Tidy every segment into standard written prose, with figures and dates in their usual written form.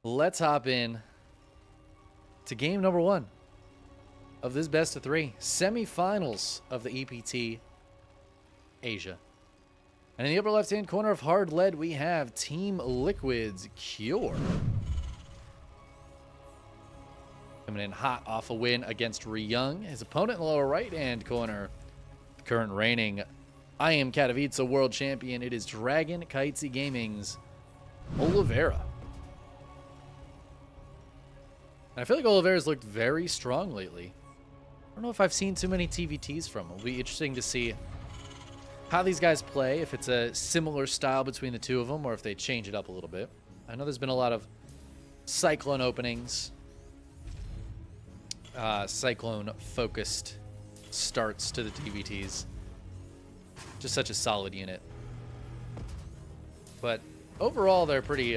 let's hop in to game number 1 of this best of 3 semifinals of the EPT Asia. And in the upper left-hand corner of hard lead, we have Team Liquid's Cure. Coming in hot off a win against Ryung. His opponent in the lower right-hand corner, the current reigning I am Katowice world champion. It is Dragon Kaizi Gaming's Oliveira. And I feel like Oliveira's looked very strong lately. I don't know if I've seen too many TvTs from him. It'll be interesting to see how these guys play, if it's a similar style between the two of them, or if they change it up a little bit. I know there's been a lot of Cyclone openings, Cyclone-focused starts to the TvTs. Just such a solid unit. But overall, they're pretty...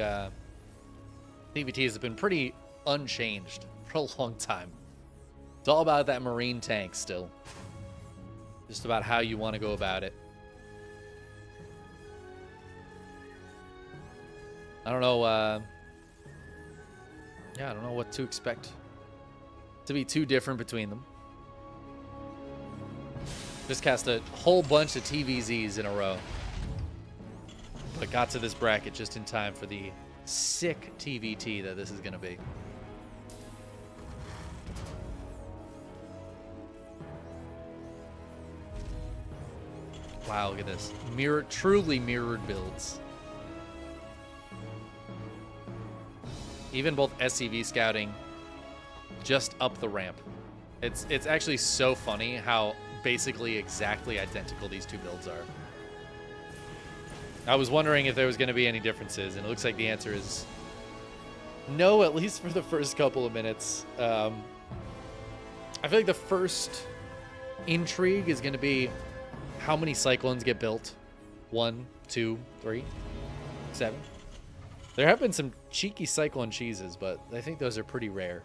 TvTs have been pretty unchanged for a long time. It's all about that marine tank still. Just about how you want to go about it. I don't know, yeah, I don't know what to expect to be too different between them. Just cast a whole bunch of TVZs in a row. But got to this bracket just in time for the sick TvT that this is going to be. Wow, look at this. Truly mirrored builds. Even both SCV scouting just up the ramp. It's actually so funny how basically exactly identical these two builds are. I was wondering if there was going to be any differences, and it looks like the answer is no, at least for the first couple of minutes. I feel like the first intrigue is going to be how many Cyclones get built. 1, 2, 3, 7. There have been some cheeky Cyclone cheeses, but I think those are pretty rare.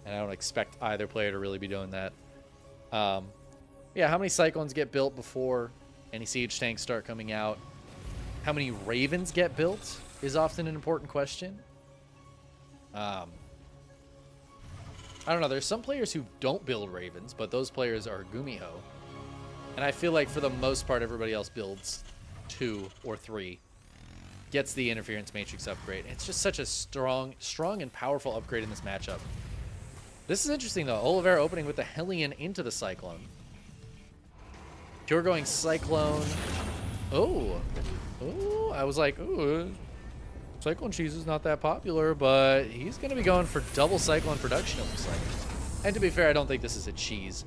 And I don't expect either player to really be doing that. Yeah, how many Cyclones get built before any siege tanks start coming out? How many Ravens get built is often an important question. I don't know. There's some players who don't build Ravens, but those players are Gumiho. And I feel like for the most part, everybody else builds 2 or 3. Gets the interference matrix upgrade. It's just such a strong and powerful upgrade in this matchup. This is interesting though. Oliveira opening with the Hellion into the Cyclone. Cure going Cyclone. Oh, I was like, ooh, Cyclone cheese is not that popular, but he's going to be going for double Cyclone production, it looks like. And to be fair, I don't think this is a cheese.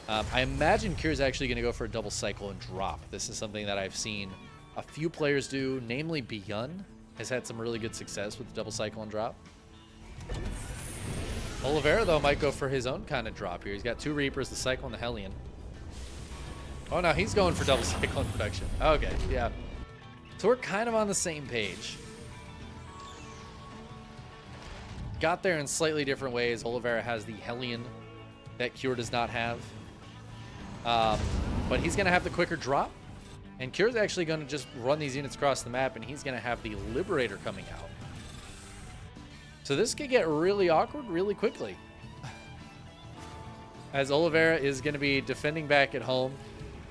I imagine Cure's actually going to go for a double Cyclone drop. This is something that I've seen a few players do, namely Beyun has had some really good success with the double Cyclone drop. Oliveira, though, might go for his own kind of drop here. He's got 2 Reapers, the Cyclone, the Hellion. Oh, no, he's going for double Cyclone production. Okay, yeah. So we're kind of on the same page. Got there in slightly different ways. Oliveira has the Hellion that Cure does not have. But he's going to have the quicker drop. And Cure's actually going to just run these units across the map, and he's going to have the Liberator coming out. So this could get really awkward really quickly. As Oliveira is going to be defending back at home.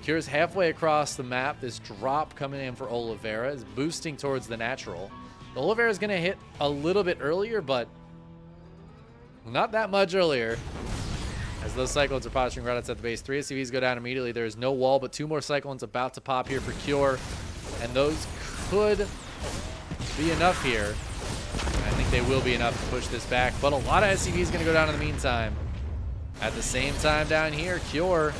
Cure's halfway across the map. This drop coming in for Oliveira is boosting towards the natural. Oliveira is going to hit a little bit earlier, but not that much earlier. As those Cyclones are posturing right outside the base. 3 SCVs go down immediately. There is no wall, but 2 more Cyclones about to pop here for Cure. And those could be enough here. I think they will be enough to push this back. But a lot of SCVs going to go down in the meantime. At the same time down here, Cure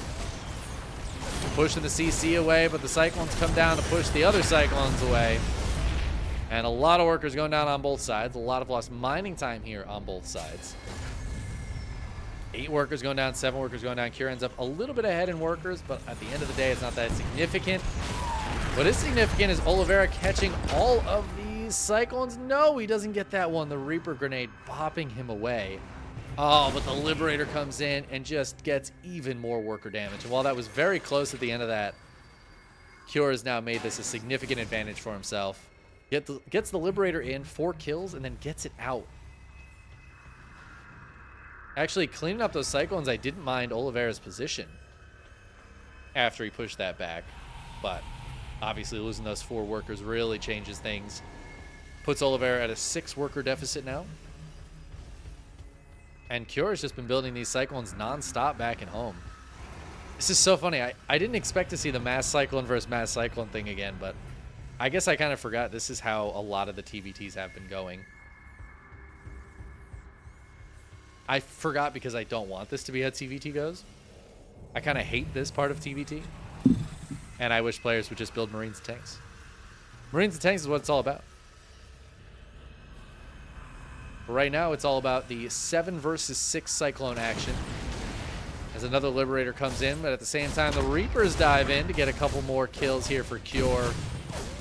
pushing the CC away, but the Cyclones come down to push the other Cyclones away. And a lot of workers going down on both sides. A lot of lost mining time here on both sides. 8 workers going down, 7 workers going down. Cure ends up a little bit ahead in workers, but at the end of the day, it's not that significant. What is significant is Oliveira catching all of these Cyclones. No, he doesn't get that one. The Reaper Grenade bopping him away. Oh, but the Liberator comes in and just gets even more worker damage. And while that was very close at the end of that, Cure has now made this a significant advantage for himself. Gets the Liberator in, 4 kills, and then gets it out Actually, cleaning up those Cyclones, I didn't mind Oliveira's position after he pushed that back. But obviously losing those 4 workers really changes things. Puts Oliveira at a 6-worker deficit now. And Cure has just been building these Cyclones non-stop back at home. This is so funny. I didn't expect to see the Mass Cyclone versus Mass Cyclone thing again, but I guess I kind of forgot this is how a lot of the TvTs have been going. I forgot because I don't want this to be how TvT goes. I kind of hate this part of TvT. And I wish players would just build Marines and tanks. Marines and tanks is what it's all about. But right now, it's all about the 7 versus 6 Cyclone action. As another Liberator comes in, but at the same time, the Reapers dive in to get a couple more kills here for Cure.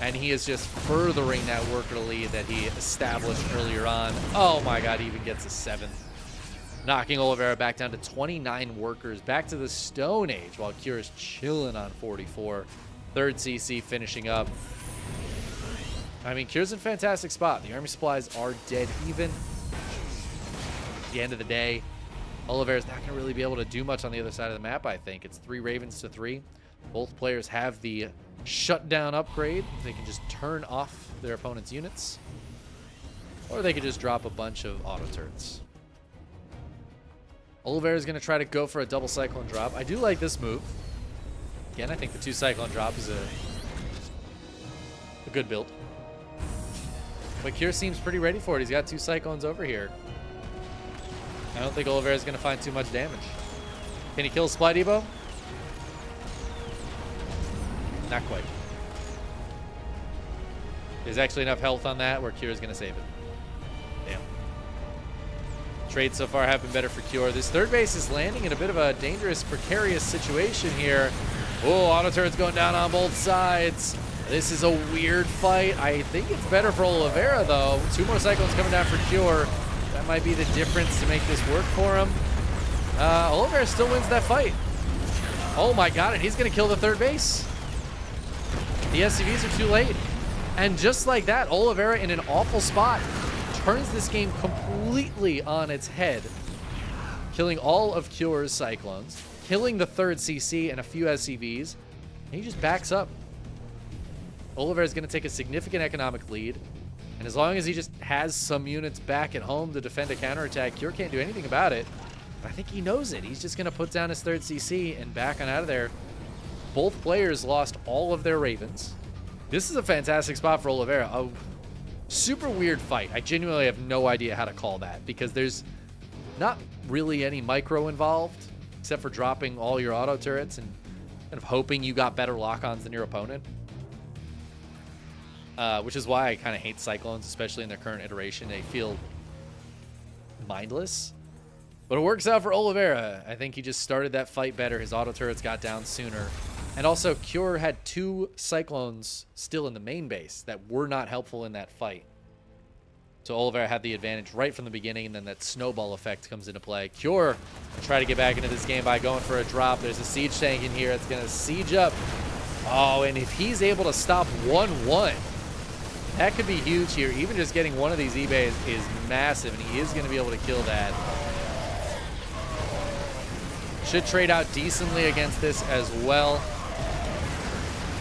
And he is just furthering that worker lead that he established earlier on. Oh my god, he even gets a 7th. Knocking Oliveira back down to 29 workers, back to the Stone Age, while Cure is chilling on 44. 3rd CC finishing up. I mean, Cure's in a fantastic spot. The army supplies are dead even. At the end of the day, Oliveira's not going to really be able to do much on the other side of the map, I think. It's 3 Ravens to 3. Both players have the shutdown upgrade. They can just turn off their opponent's units. Or they could just drop a bunch of auto turrets. Oliveira is going to try to go for a double Cyclone drop. I do like this move. Again, I think the 2 Cyclone drop is a good build. But Cure seems pretty ready for it. He's got 2 Cyclones over here. I don't think Oliveira is going to find too much damage. Can he kill Supply Depot? Not quite. There's actually enough health on that where Cure is going to save it. Damn. Trades so far have been better for Cure. This 3rd base is landing in a bit of a dangerous, precarious situation here. Oh, auto turrets going down on both sides. This is a weird fight. I think it's better for Oliveira, though. 2 more Cyclones coming down for Cure. That might be the difference to make this work for him. Oliveira still wins that fight. Oh my god, and he's going to kill the 3rd base. The SCVs are too late. And just like that, Oliveira in an awful spot turns this game completely on its head, killing all of Cure's Cyclones, killing the 3rd CC and a few SCVs, and he just backs up. Oliveira is going to take a significant economic lead, and as long as he just has some units back at home to defend a counterattack, Cure can't do anything about it. But I think he knows it. He's just going to put down his 3rd CC and back on out of there. Both players lost all of their Ravens. This is a fantastic spot for Oliveira. A super weird fight. I genuinely have no idea how to call that because there's not really any micro involved except for dropping all your auto turrets and kind of hoping you got better lock-ons than your opponent. Which is why I kind of hate Cyclones, especially in their current iteration. They feel mindless. But it works out for Oliveira. I think he just started that fight better. His auto turrets got down sooner. And also, Cure had 2 Cyclones still in the main base that were not helpful in that fight. So Oliveira had the advantage right from the beginning, and then that snowball effect comes into play. Cure try to get back into this game by going for a drop. There's a siege tank in here. It's going to siege up. Oh, and if he's able to stop 1-1, that could be huge here. Even just getting one of these eBays is massive, and he is going to be able to kill that. Should trade out decently against this as well.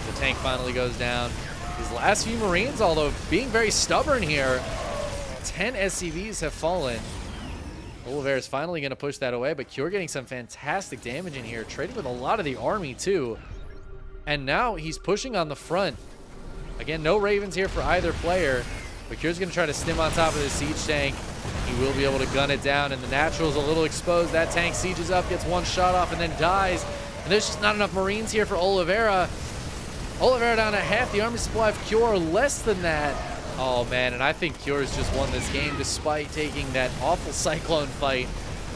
The tank finally goes down. These last few Marines, although being very stubborn here, 10 SCVs have fallen. Oliveira is finally going to push that away, but Cure getting some fantastic damage in here, trading with a lot of the army too. And now he's pushing on the front. Again, no Ravens here for either player, but Cure's going to try to stim on top of this siege tank. He will be able to gun it down, and the Natural's a little exposed. That tank sieges up, gets 1 shot off, and then dies. And there's just not enough Marines here for Oliveira. Oliveira down at half the army supply of Cure, less than that. Oh, man, and I think Cure's just won this game despite taking that awful Cyclone fight.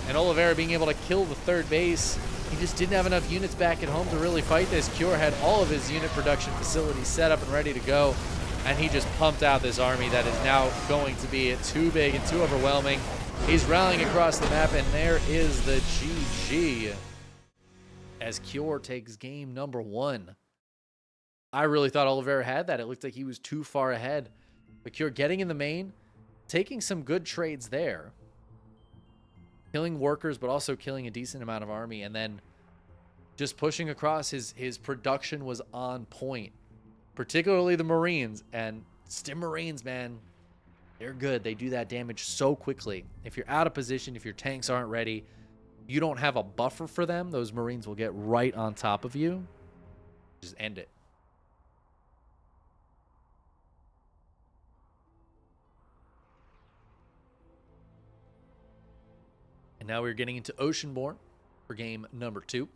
And Oliveira being able to kill the 3rd base. He just didn't have enough units back at home to really fight this. Cure had all of his unit production facilities set up and ready to go. And he just pumped out this army that is now going to be too big and too overwhelming. He's rallying across the map, and there is the GG. As Cure takes game number 1. I really thought Oliveira had that. It looked like he was too far ahead. But Cure getting in the main, taking some good trades there. killing workers, but also killing a decent amount of army, and then just pushing across. His production was on point, particularly the Marines. And Stim Marines, man, they're good. They do that damage so quickly. If you're out of position, if your tanks aren't ready, you don't have a buffer for them, those Marines will get right on top of you. Just end it. And now we're getting into Oceanborn for game number 2.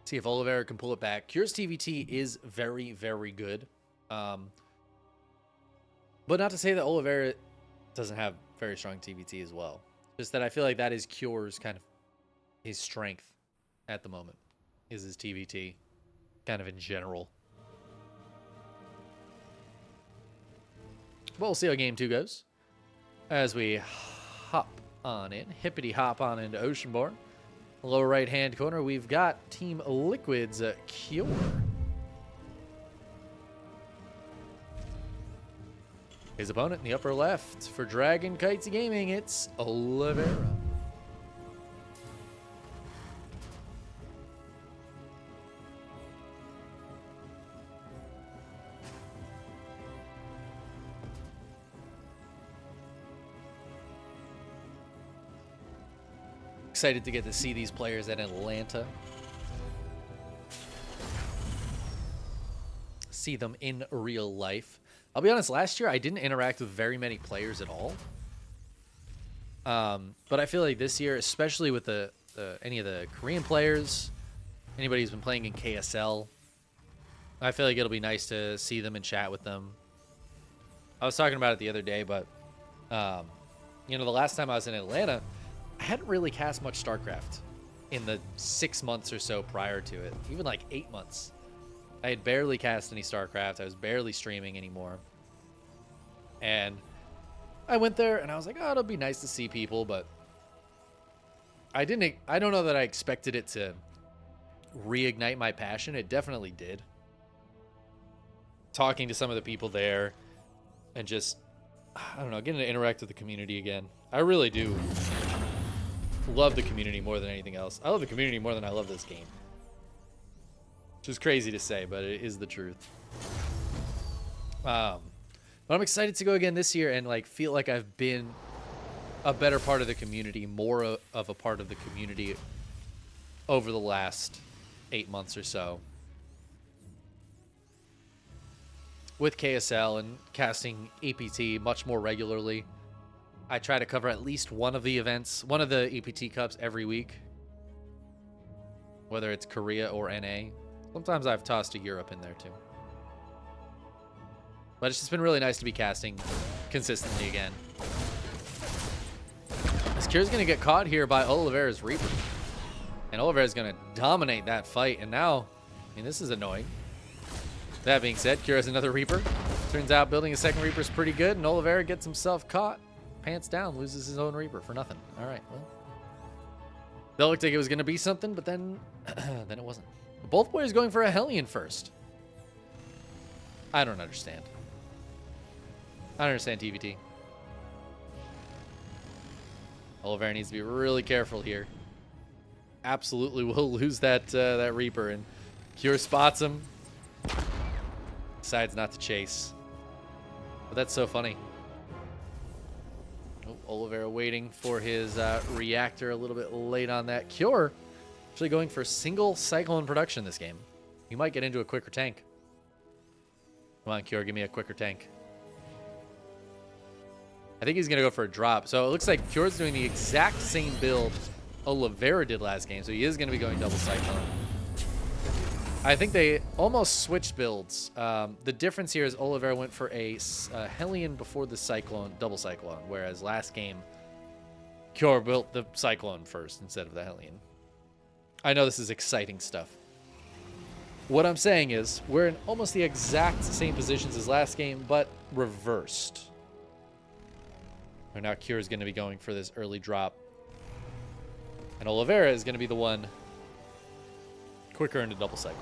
See if Oliveira can pull it back. Cure's TvT is very, very good. But not to say that Oliveira doesn't have very strong TvT as well. Just that I feel like that is Cure's kind of his strength at the moment, is his TvT, kind of in general. But we'll see how game 2 goes as we hop on in, hippity hop on into Oceanborn. Lower right hand corner, we've got Team Liquid's Cure. His opponent in the upper left for Dragon Kites Gaming, it's Oliveira. Excited to get to see these players at Atlanta. See them in real life. I'll be honest, last year I didn't interact with very many players at all. But I feel like this year, especially with any of the Korean players, anybody who's been playing in KSL, I feel like it'll be nice to see them and chat with them. I was talking about it the other day, but you know, the last time I was in Atlanta, I hadn't really cast much StarCraft in the 6 months or so prior to it, even like 8 months. I had barely cast any StarCraft. I was barely streaming anymore. And I went there and I was like, oh, it'll be nice to see people, but I don't know that I expected it to reignite my passion. It definitely did. Talking to some of the people there and just, I don't know, getting to interact with the community again. I really do love the community more than anything else. I love the community more than I love this game. Which is crazy to say, but it is the truth. But I'm excited to go again this year and like feel like I've been a better part of the community, more of a part of the community over the last 8 months or so. With KSL and casting APT much more regularly. I try to cover at least one of the events, one of the EPT Cups every week. Whether it's Korea or NA. Sometimes I've tossed to Europe in there too. But it's just been really nice to be casting consistently again. This Cure's going to get caught here by Oliveira's Reaper. And Oliveira's going to dominate that fight. And now, I mean, this is annoying. That being said, Cure has another Reaper. Turns out building a second Reaper is pretty good. And Oliveira gets himself caught. Pants down, loses his own Reaper for nothing. All right, well. That looked like it was going to be something, but then it wasn't. Both players going for a Hellion first. I don't understand. I don't understand TvT. Oliveira needs to be really careful here. Absolutely will lose that that Reaper, and Cure spots him. Decides not to chase. But that's so funny. Oh, Oliveira waiting for his reactor a little bit late on that. Cure actually going for single Cyclone production this game. He might get into a quicker tank. Come on, Cure, give me a quicker tank. I think he's going to go for a drop. So it looks like Cure's doing the exact same build Oliveira did last game. So he is going to be going double Cyclone. I think they almost switched builds. The difference here is Oliveira went for a Hellion before the Cyclone, double Cyclone, whereas last game, Cure built the Cyclone first instead of the Hellion. I know this is exciting stuff. What I'm saying is we're in almost the exact same positions as last game, but reversed. And now Cure is going to be going for this early drop. And Oliveira is going to be the one quicker into double cycle.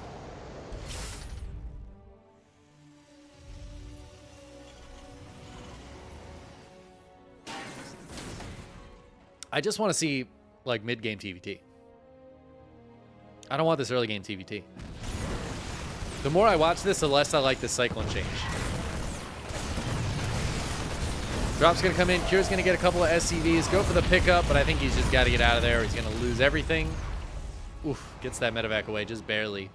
I just want to see, like, mid-game TvT. I don't want this early game TvT. The more I watch this, the less I like this Cyclone change. Drop's going to come in. Cure's going to get a couple of SCVs. Go for the pickup, but I think he's just got to get out of there. He's going to lose everything. Oof, gets that medevac away just barely.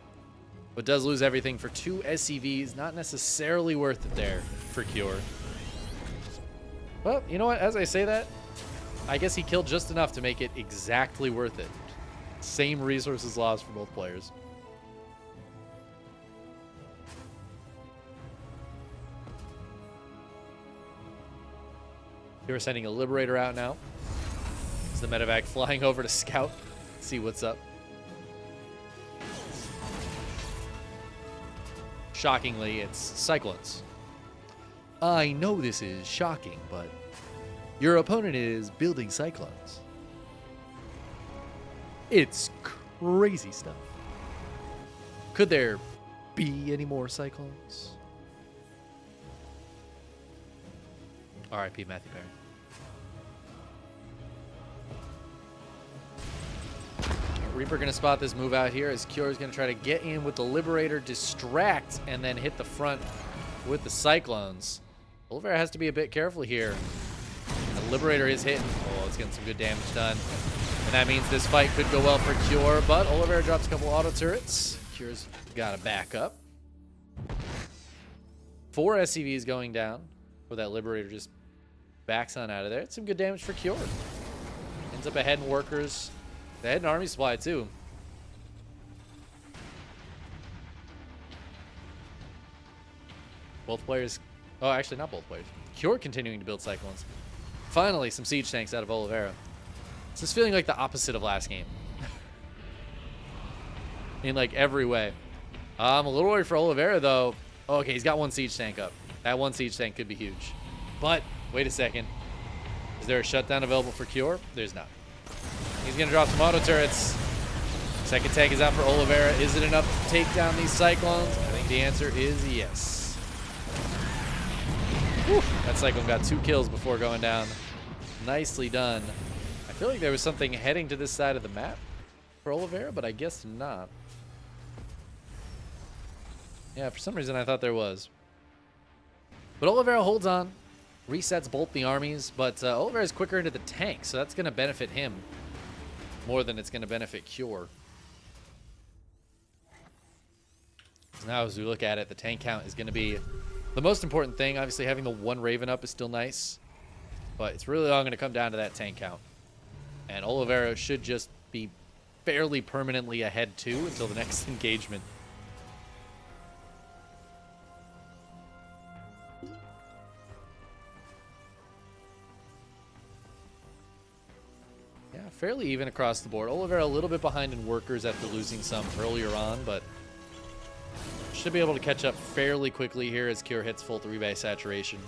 But does lose everything for 2 SCVs. Not necessarily worth it there for Cure. Well, you know what? As I say that, I guess he killed just enough to make it exactly worth it. Same resources lost for both players. We're sending a Liberator out now. It's the medevac flying over to scout, see what's up. Shockingly, it's Cyclones. I know this is shocking, but your opponent is building Cyclones. It's crazy stuff. Could there be any more Cyclones? R.I.P. Matthew Perry. Reaper going to spot this move out here as Cure is going to try to get in with the Liberator, distract, and then hit the front with the Cyclones. Oliveira has to be a bit careful here. The Liberator is hitting. Oh, it's getting some good damage done. And that means this fight could go well for Cure, but Oliveira drops a couple auto turrets. Cure's got to back up. 4 SCVs going down, where that Liberator just backs on out of there. It's some good damage for Cure. Ends up ahead in workers. They had an army supply too. Both players. Oh, actually, not both players. Cure continuing to build Cyclones. Finally, some siege tanks out of Oliveira. This is feeling like the opposite of last game. In like every way. I'm a little worried for Oliveira though. Oh, okay, he's got 1 siege tank up. That 1 siege tank could be huge. But wait a second. Is there a shutdown available for Cure? There's not. He's going to drop some auto turrets. Second tank is out for Oliveira. Is it enough to take down these Cyclones? I think the answer is yes. Whew. That Cyclone got 2 kills before going down. Nicely done. I feel like there was something heading to this side of the map for Oliveira, but I guess not. Yeah, for some reason I thought there was. But Oliveira holds on. Resets both the armies, but Oliveira is quicker into the tank, so that's going to benefit him more than it's going to benefit Cure. Now, as we look at it, the tank count is going to be the most important thing. Obviously, having the 1 Raven up is still nice, but it's really all going to come down to that tank count. And Oliveira should just be fairly permanently ahead too until the next engagement. Fairly even across the board. Oliveira a little bit behind in workers after losing some earlier on, but should be able to catch up fairly quickly here as Cure hits full 3-bay saturation.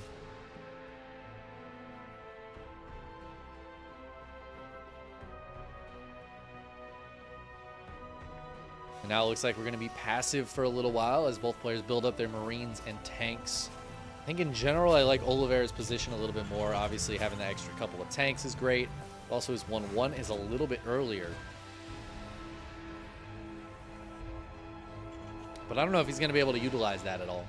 And now it looks like we're going to be passive for a little while as both players build up their Marines and tanks. I think in general I like Oliveira's position a little bit more. Obviously having the extra couple of tanks is great. Also, his 1-1 is a little bit earlier. But I don't know if he's going to be able to utilize that at all.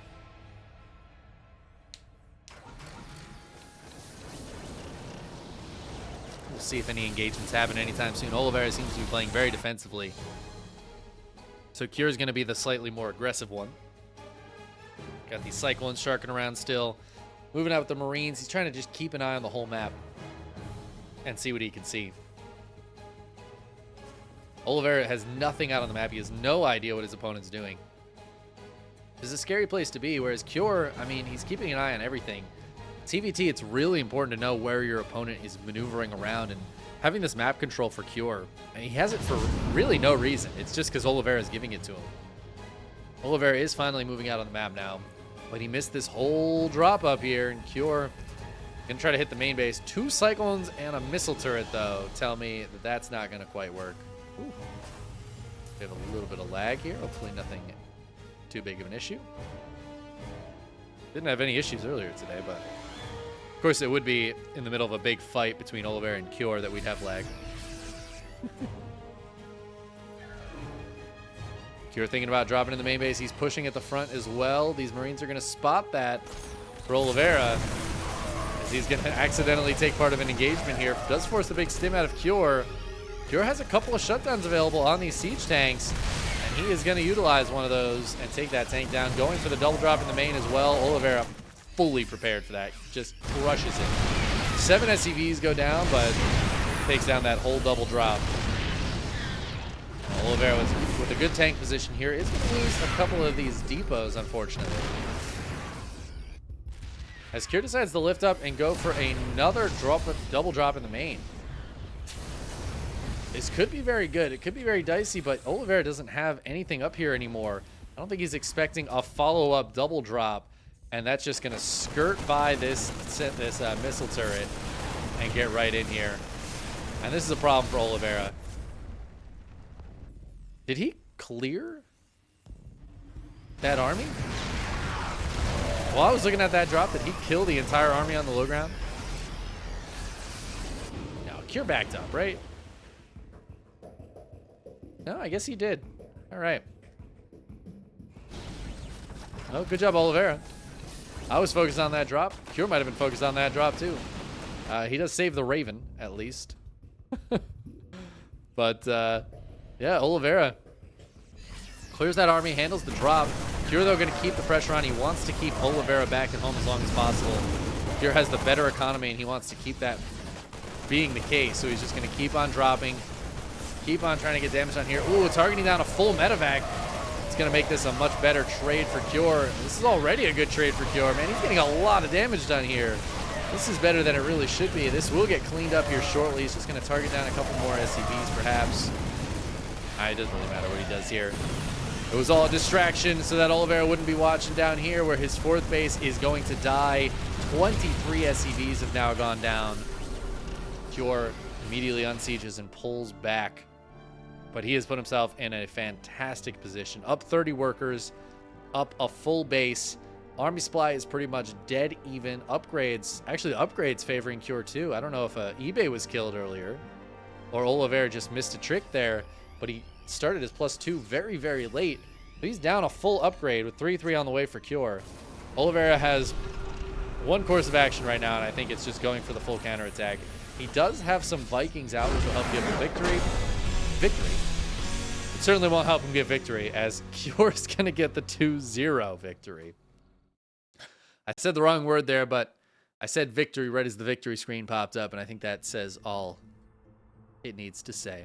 We'll see if any engagements happen anytime soon. Oliveira seems to be playing very defensively. So Cure is going to be the slightly more aggressive one. Got these Cyclones sharking around still. Moving out with the Marines. He's trying to just keep an eye on the whole map and see what he can see. Oliveira has nothing out on the map. He has no idea what his opponent's doing. This is a scary place to be, whereas Cure, I mean, he's keeping an eye on everything. TvT, it's really important to know where your opponent is maneuvering around, and having this map control for Cure, and he has it for really no reason. It's just because Oliveira is giving it to him. Oliveira is finally moving out on the map now, but he missed this whole drop up here, and Cure gonna try to hit the main base. 2 Cyclones and a missile turret, though, tell me that that's not gonna quite work. Ooh. We have a little bit of lag here. Hopefully nothing too big of an issue. Didn't have any issues earlier today, but Of course, it would be in the middle of a big fight between Oliveira and Cure that we'd have lag. Cure thinking about dropping in the main base. He's pushing at the front as well. These Marines are going to spot that for Oliveira, as he's going to accidentally take part of an engagement here. Does force the big stim out of Cure. Cure has a couple of shutdowns available on these siege tanks, and he is going to utilize one of those and take that tank down. Going for the double drop in the main as well. Oliveira fully prepared for that. Just crushes it. 7 SCVs go down, but takes down that whole double drop. Oliveira with a good tank position here is going to lose a couple of these depots, unfortunately. As Cure decides to lift up and go for another double drop in the main. This could be very good. It could be very dicey, but Oliveira doesn't have anything up here anymore. I don't think he's expecting a follow-up double drop, and that's just going to skirt by this missile turret and get right in here. And this is a problem for Oliveira. Did he clear that army? While I was looking at that drop, did he kill the entire army on the low ground? No, Cure backed up, right? No, I guess he did. All right. Oh, good job, Oliveira. I was focused on that drop. Cure might have been focused on that drop, too. He does save the Raven, at least. But, yeah, Oliveira clears that army, handles the drop. Cure, though, going to keep the pressure on. He wants to keep Oliveira back at home as long as possible. Cure has the better economy, and he wants to keep that being the case. So he's just going to keep on dropping, keep on trying to get damage on here. Ooh, targeting down a full medevac. It's going to make this a much better trade for Cure. This is already a good trade for Cure, man. He's getting a lot of damage done here. This is better than it really should be. This will get cleaned up here shortly. He's just going to target down a couple more SCVs, perhaps. It doesn't really matter what he does here. It was all a distraction so that Oliveira wouldn't be watching down here where his 4th base is going to die. 23 SCVs have now gone down. Cure immediately unsieges and pulls back. But he has put himself in a fantastic position. Up 30 workers, up a full base. Army supply is pretty much dead even. Upgrades, actually upgrades favoring Cure too. I don't know if eBay was killed earlier or Oliveira just missed a trick there, but he started his +2 very, very late. But he's down a full upgrade with 3-3 on the way for Cure. Oliveira has one course of action right now, and I think it's just going for the full counterattack. He does have some Vikings out, which will help give him victory. It certainly won't help him get victory, as Cure's going to get the 2-0 victory. I said the wrong word there, but I said victory right as the victory screen popped up, and I think that says all it needs to say.